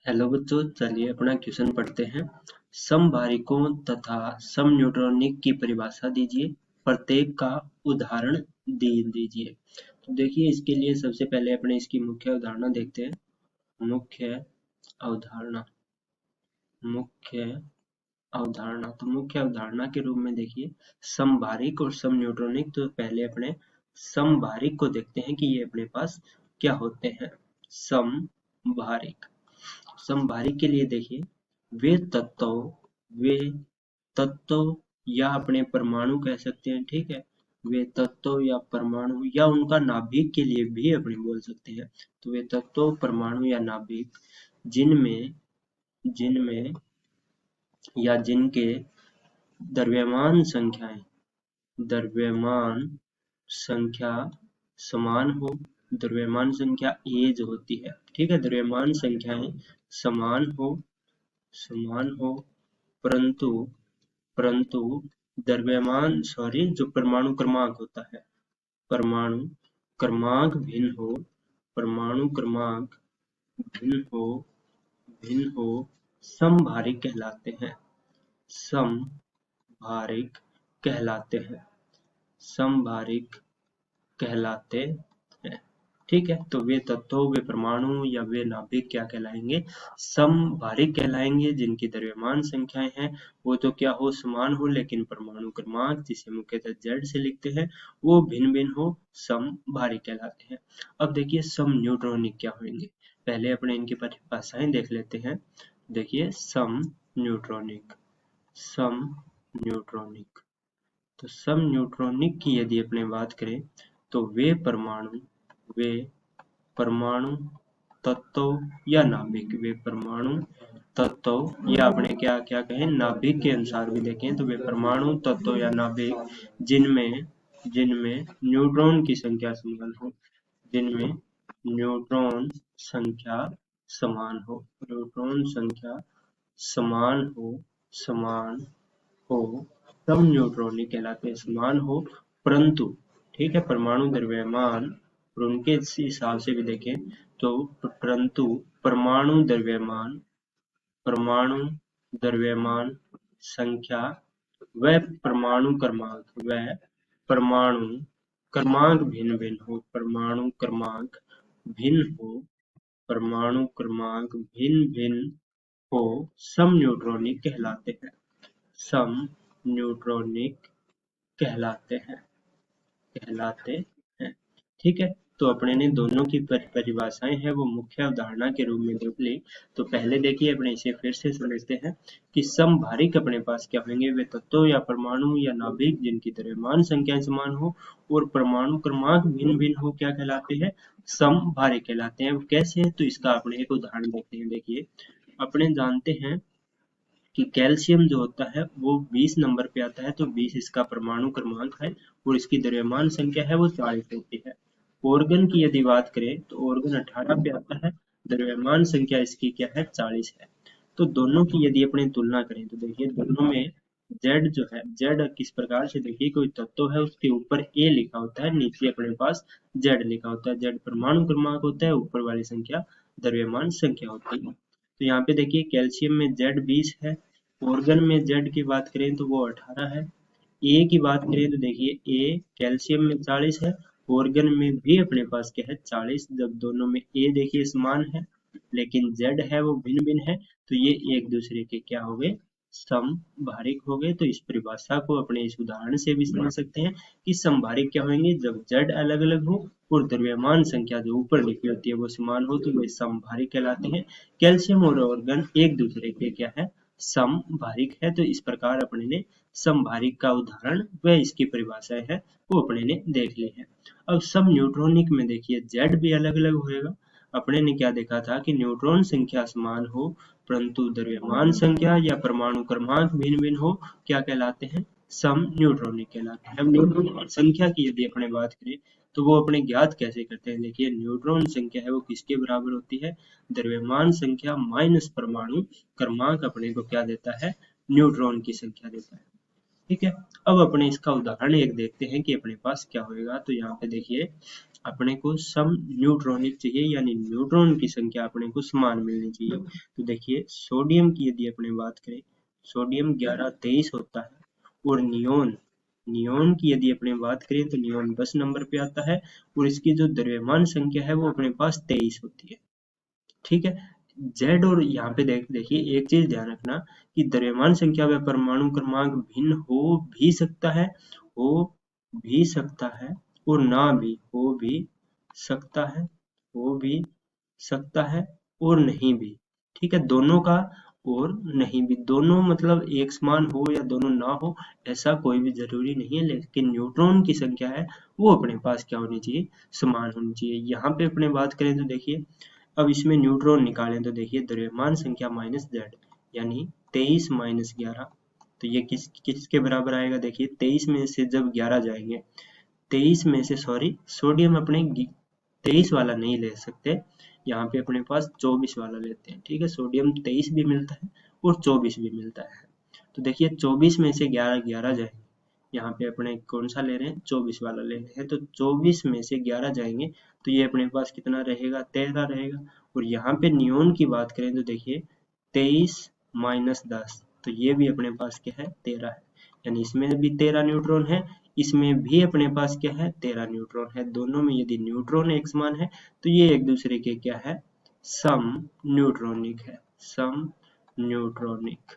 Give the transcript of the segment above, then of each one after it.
Hello बच्चों, चलिए अपना क्वेश्चन पढ़ते हैं। समभारिकों तथा समन्यूट्रॉनिक की परिभाषा दीजिए, प्रत्येक का उदाहरण दीजिए। तो देखिए, इसके लिए सबसे पहले अपने इसकी मुख्य अवधारणा देखते हैं। मुख्य अवधारणा मुख्य अवधारणा तो मुख्य अवधारणा के रूप में देखिए, समभारिक और समन्यूट्रॉनिक। तो पहले अपने समभारिक को देखते हैं कि ये अपने पास क्या होते हैं। समभारिक समभारिक के लिए देखिए, वे तत्व या अपने परमाणु कह सकते हैं, ठीक है। वे तत्व या परमाणु या उनका नाभिक के लिए भी अपने बोल सकते हैं। तो वे तत्व, परमाणु या नाभिक जिनमें जिनमें या जिनके द्रव्यमान संख्या समान हो। द्रव्यमान संख्या ए जो होती है, ठीक है, द्रव्यमान संख्याएं समान हो परंतु परंतु द्रव्यमान जो परमाणु क्रमांक होता है, परमाणु क्रमांक परमाणु क्रमांक भिन्न हो समभारिक कहलाते हैं। समभारिक कहलाते हैं समभारिक कहलाते हैं ठीक है। तो वे तत्व, वे परमाणु या वे नाभिक क्या कहलाएंगे? समभारिक कहलाएंगे, जिनकी द्रव्यमान संख्याएं हैं वो तो क्या हो, समान हो, लेकिन परमाणु क्रमांक, जिसे मुख्यतः Z से लिखते हैं, वो भिन्न भिन्न हो, समभारिक कहलाते हैं। अब देखिए, सम न्यूट्रॉनिक क्या होंगे। पहले अपने इनकी परिभाषाएं देख लेते हैं। देखिए, सम न्यूट्रॉनिक तो सम न्यूट्रॉनिक की यदि अपने बात करें तो वे परमाणु तत्व या नाभिक, वे परमाणु तत्व या अपने क्या क्या कहें, नाभिक के अनुसार भी देखें तो वे परमाणु तत्व या नाभिक जिनमें जिनमें न्यूट्रॉन की संख्या समान हो, जिनमें न्यूट्रॉन संख्या समान हो तब न्यूट्रॉनिक कहलाते हैं। समान हो परंतु, ठीक है, परमाणु द्रव्यमान और उनके हिसाब से भी देखें तो परंतु परमाणु द्रव्यमान संख्या व परमाणु क्रमांक भिन्न भिन्न हो। परमाणु क्रमांक भिन्न हो सम न्यूट्रॉनिक कहलाते हैं ठीक है। तो अपने ने दोनों की परिभाषाएं हैं वो मुख्य अवधारणा के रूप में देख ली। तो पहले देखिए, अपने इसे फिर से समझते हैं कि समभारिक अपने पास क्या होंगे। वे तत्व या परमाणु या नाभिक जिनकी द्रव्यमान संख्याएं समान हो और परमाणु क्रमांक भिन्न भिन्न हो, क्या कहलाते हैं? समभारिक कहलाते हैं। कैसे है, तो इसका अपने एक उदाहरण देखते हैं। देखिए, अपने जानते हैं कि कैल्शियम जो होता है वो 20 नंबर पे आता है, तो 20 इसका परमाणु क्रमांक है और इसकी द्रव्यमान संख्या है वो 40 होती है। ऑर्गन की यदि बात करें तो ऑर्गन 18 पे आता है, द्रव्यमान संख्या इसकी क्या है, 40 है। तो दोनों की यदि अपने तुलना करें तो देखिए, दोनों में Z जो है, Z किस प्रकार से, देखिए, कोई तत्व है उसके ऊपर A लिखा होता है, नीचे अपने पास Z लिखा होता है। Z परमाणु क्रमांक होता है, ऊपर वाली संख्या द्रव्यमान संख्या होती है। तो यहाँ पे देखिए, कैल्शियम में Z 20 है, ऑर्गन में Z की बात करें तो वो 18 है। ए की बात करें तो देखिए, ए कैल्शियम में 40 है, ऑर्गन में भी अपने पास क्या है, 40। जब दोनों में ए देखिए समान है लेकिन Z है वो भिन्न भिन्न है, तो ये एक दूसरे के क्या हो गए, समभारिक हो गए। तो इस परिभाषा को अपने इस उदाहरण से भी समझ सकते हैं कि समभारिक क्या होंगे, जब Z अलग अलग हो और द्रव्यमान संख्या जो ऊपर लिखी होती है वो समान हो तो वे समभारिक कहलाते हैं। कैल्शियम और ऑर्गन एक दूसरे के क्या है, समभारिक है। तो इस प्रकार अपने ने समभारिक का उदाहरण व इसकी परिभाषाएं है वो अपने ने देख ली है। अब सम न्यूट्रॉनिक में देखिए, Z भी अलग अलग होएगा। अपने ने क्या देखा था कि न्यूट्रॉन संख्या समान हो परंतु द्रव्यमान संख्या या परमाणु क्रमांक भिन्न भिन्न हो, क्या कहलाते हैं, सम न्यूट्रॉनिक कहलाते हैं। अब न्यूट्रॉन संख्या की यदि अपने बात करें तो वो अपने ज्ञात कैसे करते हैं। देखिए, न्यूट्रॉन संख्या है वो किसके बराबर होती है, द्रव्यमान संख्या माइनस परमाणु क्रमांक अपने को क्या देता है, न्यूट्रॉन की संख्या देता है। ठीक है। अब अपने इसका उदाहरण एक देखते हैं कि अपने पास क्या होएगा। तो यहाँ पे देखिए अपने को सम न्यूट्रॉनिक चाहिए, यानी न्यूट्रॉन की संख्या अपने को समान मिलनी चाहिए। तो देखिए सोडियम की यदि अपने बात करें, सोडियम 1123 होता है, और नियोन नियोन की यदि अपने बात करें तो नियोन 10 नंबर पे आता है, और इसकी जो द्रव्यमान संख्या है वो अपने पास 23 होती है। ठीक है। जेड और यहाँ पे देखिए एक चीज ध्यान रखना कि द्रव्यमान संख्या व परमाणु क्रमांक भिन्न हो भी सकता है और ना भी हो भी सकता है, हो भी सकता है और नहीं भी। ठीक है, दोनों का और नहीं भी, दोनों मतलब एक समान हो या दोनों ना हो, ऐसा कोई भी जरूरी नहीं है। लेकिन न्यूट्रॉन की संख्या है वो अपने पास क्या होनी चाहिए, समान होनी चाहिए। यहाँ पे अपने बात करें तो देखिए अब इसमें न्यूट्रॉन निकालें तो देखिए द्रव्यमान संख्या माइनस जेड, यानी 23 माइनस 11, तो ये किसके बराबर आएगा। देखिए 23 में से जब 11 जाएंगे, 23 में से सॉरी सोडियम अपने 23 वाला नहीं ले सकते, यहाँ पे अपने पास 24 वाला लेते हैं। ठीक है, सोडियम 23 भी मिलता है और 24 भी मिलता है। तो देखिए 24 में से 11 11 जाएंगे, यहाँ पे अपने कौन सा ले रहे हैं, 24 वाला ले रहे हैं, तो 24 में से 11 जाएंगे तो ये अपने पास कितना रहेगा, 13 रहेगा। और यहाँ पे नियोन की बात करें तो देखिए 23 माइनस 10, तो ये भी अपने पास क्या है, 13 है, यानी इसमें भी 13 न्यूट्रॉन है, इसमें भी अपने पास क्या है, 13 न्यूट्रॉन है। दोनों में यदि न्यूट्रॉन एक समान है तो ये एक दूसरे के क्या है, सम न्यूट्रॉनिक है, सम न्यूट्रॉनिक।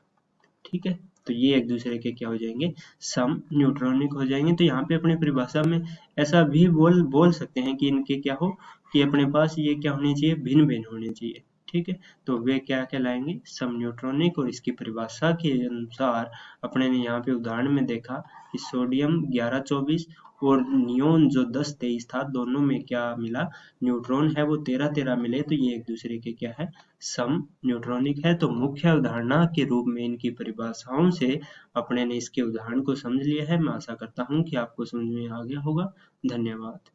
ठीक है, तो ये एक दूसरे के क्या हो जाएंगे, सम न्यूट्रॉनिक हो जाएंगे। तो यहाँ पे अपनी परिभाषा में ऐसा भी बोल सकते हैं कि इनके क्या हो, कि अपने पास ये क्या होने चाहिए, भिन्न भिन्न होने चाहिए। ठीक है, तो वे क्या कहलाएंगे, सम न्यूट्रॉनिक। और इसकी परिभाषा के अनुसार अपने ने यहाँ पे उदाहरण में देखा कि सोडियम 1124 और नियोन जो 1023 था, दोनों में क्या मिला, न्यूट्रॉन है वो 13 13 मिले, तो ये एक दूसरे के क्या है, सम न्यूट्रॉनिक है। तो मुख्य अवधारणा के रूप में इनकी परिभाषाओं से अपने ने इसके उदाहरण को समझ लिया है। मैं आशा करता हूँ कि आपको समझ में आ गया होगा। धन्यवाद।